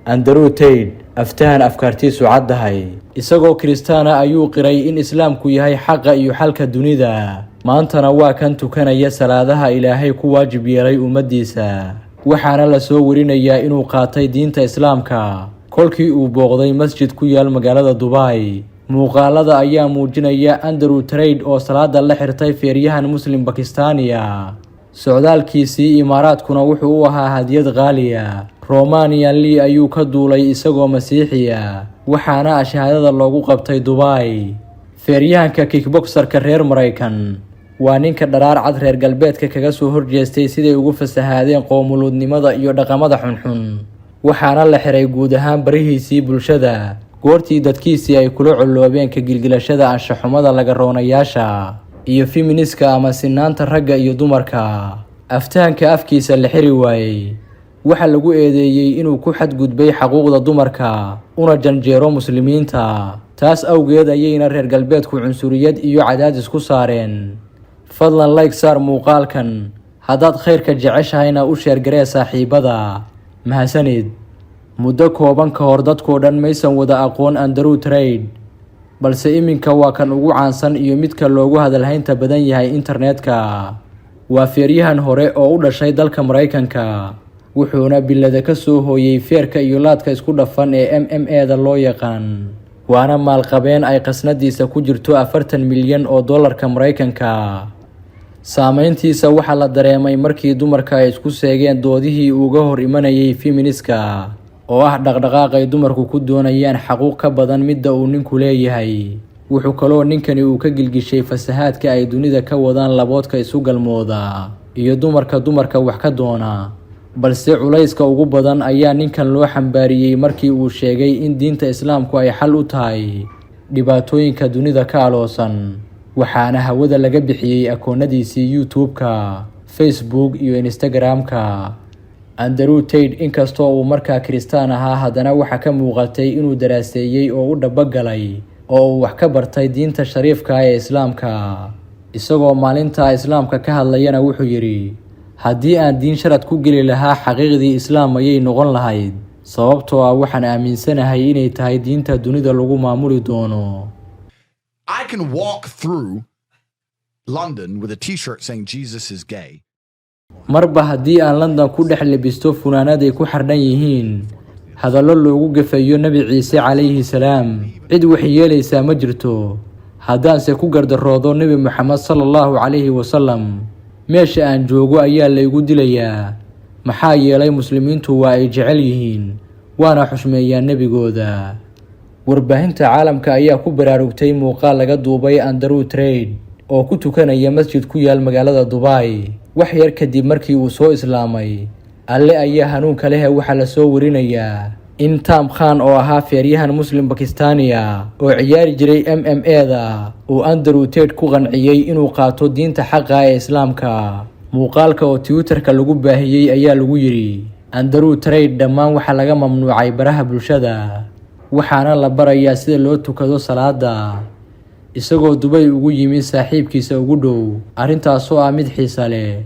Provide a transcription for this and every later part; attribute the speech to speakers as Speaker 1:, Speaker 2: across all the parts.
Speaker 1: Andrew Tate aftahan afkaartiisu caddahay isagoo Kristaana ayuu qiray in Islaamku yahay xaqa iyo xalka dunida maantana waa kan tukanaya salaadaha Ilaahay ku waajib yeelay ummadiisa waxaana la soo warinayaa inuu qaatay diinta Islaamka kolkii uu booqday masjid ku yaal magaalada Dubai muuqaalada ayaa muujinaya Andrew Tate oo salaada la xirtay feeryahan Muslim Bakistaaniya socdaalkiisii Imaaraadkuna wuxuu u ahaa hadiyad qaaliya Romanian Lee ayuu ka duulay isagoo Masiixiya waxaana shahaadada loogu qabtay Dubai feeryahanka kickboxerka reer Mareykan waa ninka dharaar cad reer galbeedka kaga soo horjeestay siday ugu fasahaadeen qoomuluudnimada iyo dhaqamada xunxun waxaana la xiray guud ahaan barihiisii bulshada goortii dadkiisii ay kula coloobeen ka gilgilashada anshaxumada laga roonayaasha iyo feministka ama sinaanta ragga iyo dumarka aftahanka afkiisa la xiri waayay waxa lagu eedeeyay inuu ku xadgudbay xuquuqda dumarka una janjeero muslimiinta taas awgeed ayayna reer galbeedku cunsuriyad iyo cadaadis ku saareen fadlan like saar muuqaalkan haddaad khayrka jeceshahayna u sheer garee saaxiibada mahadsanid muddo kooban ka hor dadkoo dhan maysan wada aqoon Andrew Tate balse iminka waa kan ugu caansan iyo midka loogu hadalhaynta badan yahay internetka waa feeryahan hore oo u dhashay dalka Mareykanka wuxuuna bilada ka soo hooyay feerka iyo laadka isku dhafan ee MMA-da loo yaqaan waana maalqabeen ay qasnadiisa ku jirto 40 milyan oo dollarka Mareykanka saameyntiisa waxa la dareemay markii dumarka ay isku seegeen doodihii uga hor imanayay feministka oo ah dhaqdhaqaaq ay dumarku ku doonayaan xaquuq ka badan midda uu ninku leeyahay wuxuu kaloo ninkani uu ka gilgishay fasahaadka ay dunida ka wadaan laboodka isu galmooda iyo dumarka wax ka doona balse culayska ugu badan ayaa ninkan loo xambaariyay markii uu sheegay in diinta Islaamku ay xal u tahay dhibaatooyinka dunida ka aloosan waxaana hawada laga bixiyay akoonadiisii YouTube-ka Facebook iyo Instagram-ka Andrew Tate inkastoo uu markaa Kristaan ahaa haddana waxa ka muuqatay inuu daraaseeyay oo u dhabagalay oo uu wax ka bartay diinta shariifka ee Islaamka isagoo maalinta Islaamka ka hadlayana wuxuu yiri haddii aan diin sharad ku geli lahaa xaqiiqdii Islaam ayay noqon lahayd sababtoo ah waxaan aaminsanahay inay tahay diinta dunida lagu maamuli doono
Speaker 2: I can walk through London with a t-shirt saying Jesus is gay
Speaker 1: marba haddii aan London ku dhex lebisto funaanad ay ku xardhan yihiin hadallo loogu gafayo Nabi Ciise calayhi salaam cid wax yeelaysa ma jirto haddaanse ku gardaroodo Nabi Muhammad sallallahu calayhi wasallam meesha aan joogo ayaa la igu dilayaa maxaa yeelay muslimiintu waa ay jecel yihiin waana xushmeeyaan nabigooda warbaahinta caalamka ayaa ku baraarugtay muuqaal laga duubay Andrew Tate oo ku tukanaya masjid ku yaal magaalada Dubai wax yar kadib markii uu soo islaamay alle ayaa hanuunka leh waxa la soo warinayaa in Tam Khan oo ahaa feeryahan Muslim Bakistaaniya oo ciyaari jiray MMA-da oo Andrew Tate ku qanciyay inuu qaato diinta xaqa ee Islaamka muuqaalka oo Twitter-ka lagu baahiyay ayaa lagu yiri Andrew Tate dhammaan waxa laga mamnuucay baraha bulshada waxaana la barayaa sida loo tukado salaada isagoo Dubai ugu yimid saaxiibkiisa ugu dhow arintaas oo ah mid xiiso leh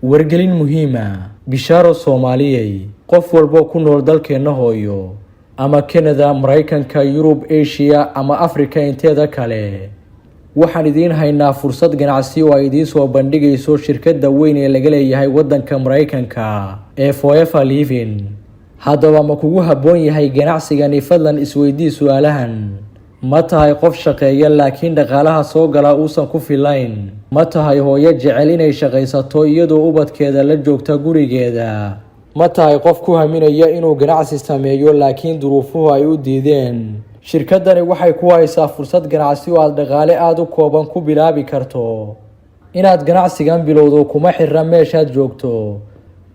Speaker 1: wargelin muhiima bishaaro Soomaaliyay qof walba ku nool dalkeena hooyo ama Canada Mareykanka Yurub Asia ama Afrika inteeda kale waxaan idin haynaa fursad ganacsi oo ay idin soo bandhigayso shirkadda weyn ee laga leeyahay wadanka Mareykanka ee Forever Living haddaba ma kugu habboon yahay ganacsigani fadlan isweydii su'aalahan ma tahay qof shaqeeya laakiin dhaqaalaha soo gala uusan ku filayn ma tahay hooyo jecel inay shaqaysato iyadoo ubadkeeda la joogta gurigeeda ma tahay qof ku haminaya inuu ganacsi sameeyo laakiin duruufuhu ay u diideen shirkaddani waxay ku haysaa fursad ganacsi oo aad dhaqaale aad u kooban ku bilaabi karto inaad ganacsigan bilowdo kuma xirna meeshaad joogto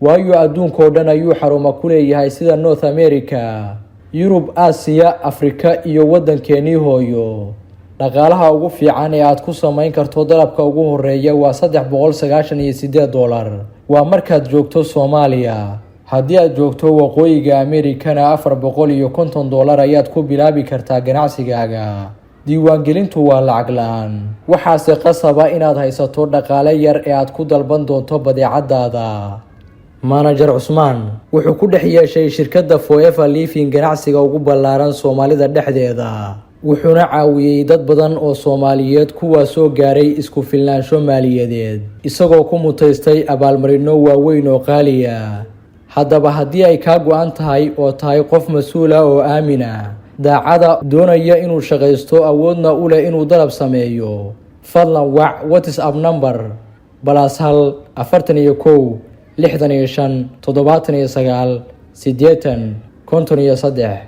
Speaker 1: waayo adduunkoo dhan ayuu xarumo ku leeyahay sida North America Yurub Aasiya Afrika iyo wadankeenii hooyo dhaqaalaha ugu fiican ee aad ku samayn karto dalabka ugu horeeya waa $398 waa markaad joogto Soomaaliya haddii aad joogto waqooyiga Amerikana $450 ayaad ku bilaabi kartaa ganacsigaaga diiwaangelintu waa lacag la'aan waxaase qasaba inaad haysato dhaqaale yar ee aad ku dalban doonto badeecadaada manager Cusmaan wuxuu ku dhex yeeshay shirkadda Forever Living ganacsiga ugu ballaaran Soomaalida dhexdeeda, wuxuuna caawiyay dad badan oo Soomaaliyeed kuwaas oo gaaray isku filnaansho maaliyadeed isagoo ku mutaystay abaalmarino waaweyn oo qaali ah. haddaba haddii ay ka go'an tahay oo tahay qof mas'uul ah oo aamin ah, daacada doonaya inuu shaqaysto, awoodna u leh inuu dalab sameeyo, fadlan wac WhatsApp number +1 41 65 79 80 53.